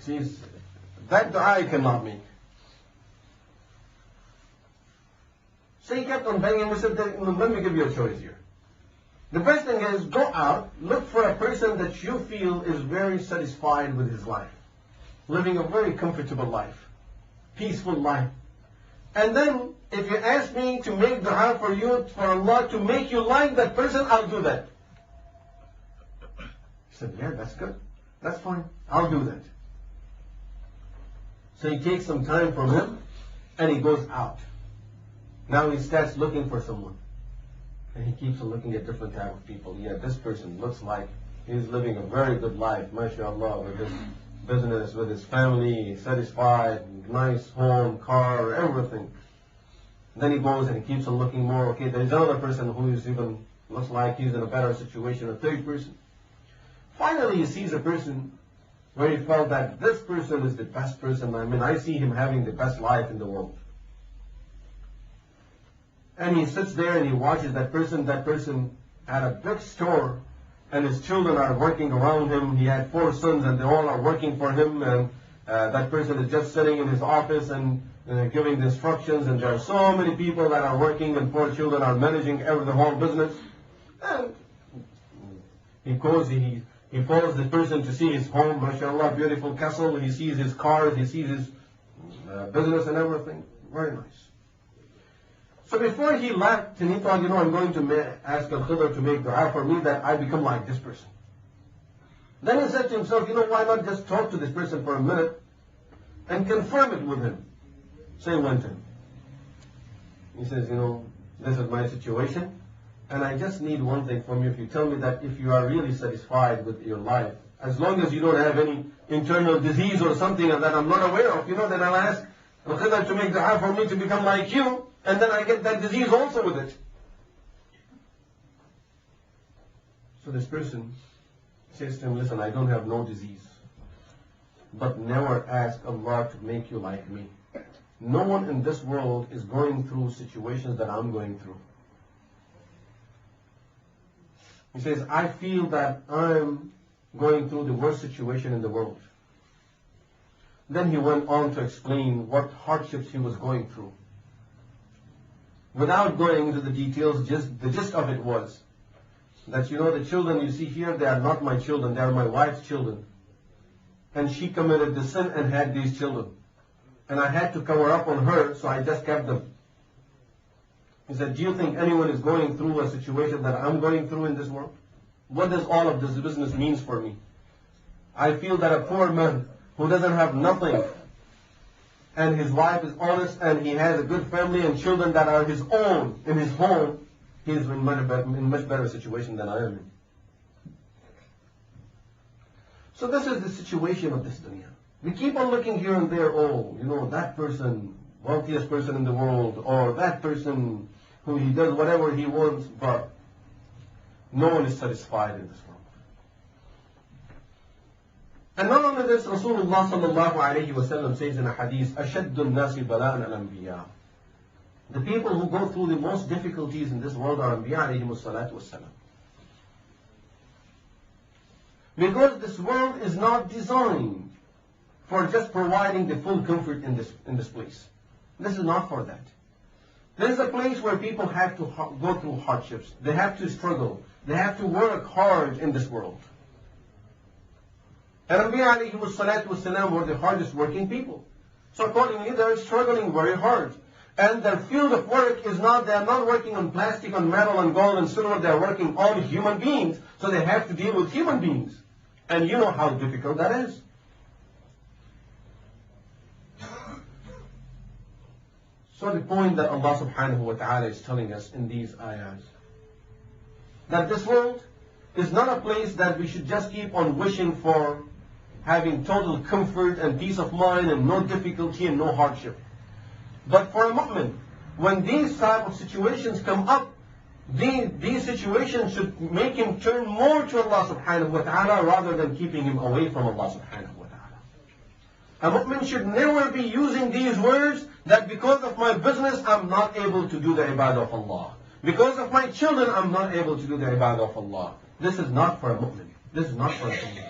Sees that dua I cannot make. So he kept on begging him. He said, let me give you a choice here. The best thing is, go out, look for a person that you feel is very satisfied with his life, living a very comfortable life, peaceful life. And then, if you ask me to make dua for you, for Allah to make you like that person, I'll do that. He said, yeah, that's good. That's fine. I'll do that. So he takes some time from him, and he goes out. Now he starts looking for someone. And he keeps on looking at different type of people. Yeah, this person looks like he's living a very good life, mashallah, with his business, with his family, satisfied, nice home, car, everything. Then he goes and he keeps on looking more. Okay, there's another person who is even, looks like he's in a better situation, a third person. Finally, he sees a person where he felt that this person is the best person. I mean, I see him having the best life in the world. And he sits there and he watches that person. That person had a big store and his children are working around him. He had 4 sons and they all are working for him. And that person is just sitting in his office and giving the instructions. And there are so many people that are working and 4 children are managing the whole business. And he follows the person to see his home, mashallah, beautiful castle. He sees his cars, he sees his business and everything. Very nice. So before he left, and he thought, I'm going to ask Al-Khidr to make dua for me that I become like this person. Then he said to himself, why not just talk to this person for a minute and confirm it with him. So he went in. He says, this is my situation, and I just need one thing from you. If you tell me that if you are really satisfied with your life, as long as you don't have any internal disease or something that I'm not aware of, then I'll ask Al-Khidr to make dua for me to become like you. And then I get that disease also with it. So this person says to him, listen, I don't have no disease. But never ask Allah to make you like me. No one in this world is going through situations that I'm going through. He says, I feel that I'm going through the worst situation in the world. Then he went on to explain what hardships he was going through. Without going into the details, the gist of it was that, the children you see here, they are not my children, they are my wife's children. And she committed the sin and had these children. And I had to cover up on her, so I just kept them. He said, do you think anyone is going through a situation that I'm going through in this world? What does all of this business mean for me? I feel that a poor man who doesn't have nothing, and his wife is honest, and he has a good family and children that are his own in his home, he is in much better situation than I am in. So this is the situation of this dunya. We keep on looking here and there, that person, wealthiest person in the world, or that person who he does whatever he wants, but no one is satisfied in this world. And not only this, Rasulullah sallallahu alayhi wa sallam says in a hadith, أَشَدُّ النَّاسِ بَلَاءً الْأَنْبِيَاءِ. The people who go through the most difficulties in this world are Anbiya alayhimu salatu wassalam. Because this world is not designed for just providing the full comfort in this place. This is not for that. This is a place where people have to go through hardships. They have to struggle. They have to work hard in this world. And Anbiya alayhimu salatu wassalam were the hardest working people. So accordingly, they are struggling very hard. And their field of work is not, they are not working on plastic, on metal, on gold and silver. They are working on human beings. So they have to deal with human beings. And you know how difficult that is. So the point that Allah subhanahu wa ta'ala is telling us in these ayahs, that this world is not a place that we should just keep on wishing for having total comfort and peace of mind and no difficulty and no hardship. But for a mu'min, when these type of situations come up, these situations should make him turn more to Allah subhanahu wa ta'ala rather than keeping him away from Allah subhanahu wa ta'ala. A mu'min should never be using these words that because of my business I'm not able to do the ibadah of Allah. Because of my children I'm not able to do the ibadah of Allah. This is not for a mu'min. This is not for a believer.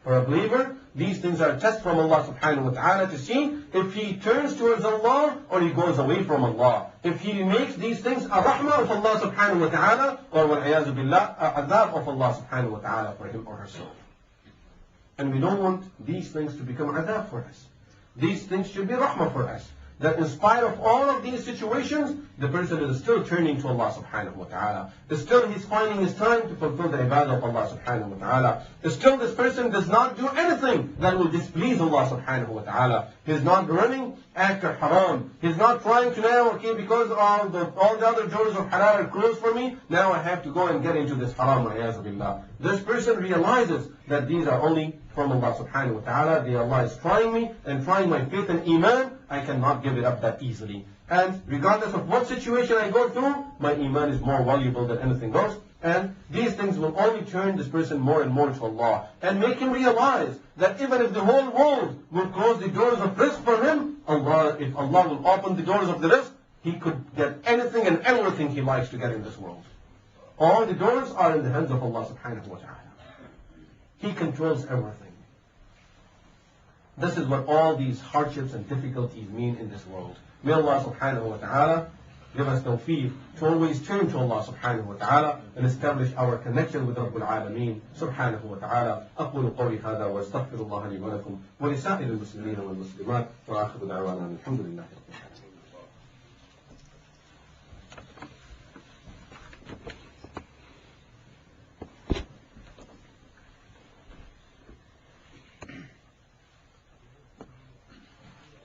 For a believer, These things are a test from Allah subhanahu wa ta'ala to see if he turns towards Allah or he goes away from Allah. If he makes these things a rahmah of Allah subhanahu wa ta'ala or wal-'iyadhu billah, a adhab of Allah subhanahu wa ta'ala for him or herself. And we don't want these things to become adhab for us. These things should be rahmah for us. That in spite of all of these situations, the person is still turning to Allah subhanahu wa ta'ala. Still he's finding his time to fulfill the ibadah of Allah subhanahu wa ta'ala. Still this person does not do anything that will displease Allah subhanahu wa ta'ala. He's not running after haram. He's not trying to now, okay, because all the other doors of halal are closed for me, now I have to go and get into this haram, wal-'iyadhu billah. This person realizes that these are only from Allah subhanahu wa ta'ala. Allah is trying me and trying my faith and iman. I cannot give it up that easily. And regardless of what situation I go through, my iman is more valuable than anything else. And these things will only turn this person more and more to Allah and make him realize that even if the whole world will close the doors of rizq for him, if Allah will open the doors of the rizq, he could get anything and everything he likes to get in this world. All the doors are in the hands of Allah subhanahu wa ta'ala. He controls everything. This is what all these hardships and difficulties mean in this world. May Allah subhanahu wa ta'ala give us tawfiq to always turn to Allah subhanahu wa ta'ala and establish our connection with Rabbul Alameen subhanahu wa ta'ala. أقول قولي هذا وأستغفر الله لي ولكم ولسائر المسلمين والمسلمات وآخر دعوانا الحمد لله رب العالمين.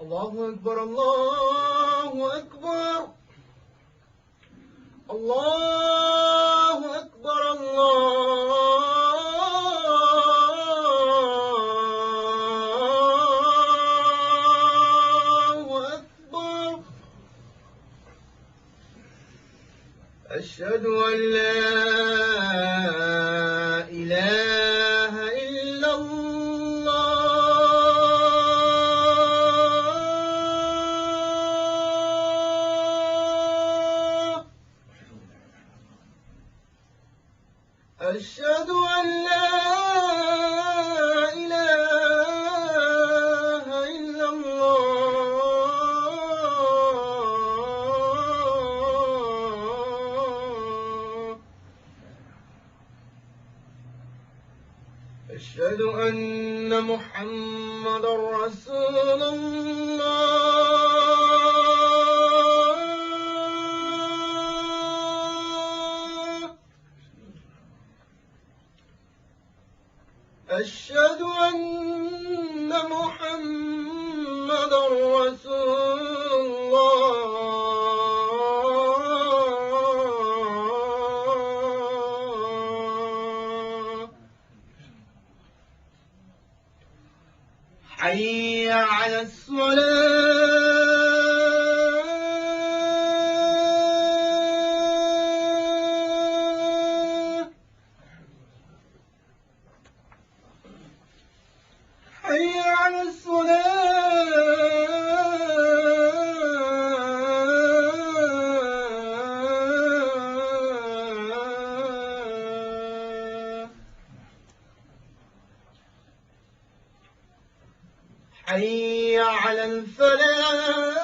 الله أكبر الله أكبر الله أكبر الله أكبر أشهد أن لا إله إلا أشهد أن لا إله إلا الله أشهد أن محمدا رسول الله أشهد أن محمدا رسول الله حي على الصلاة حي على الصلاة حي على الفلاح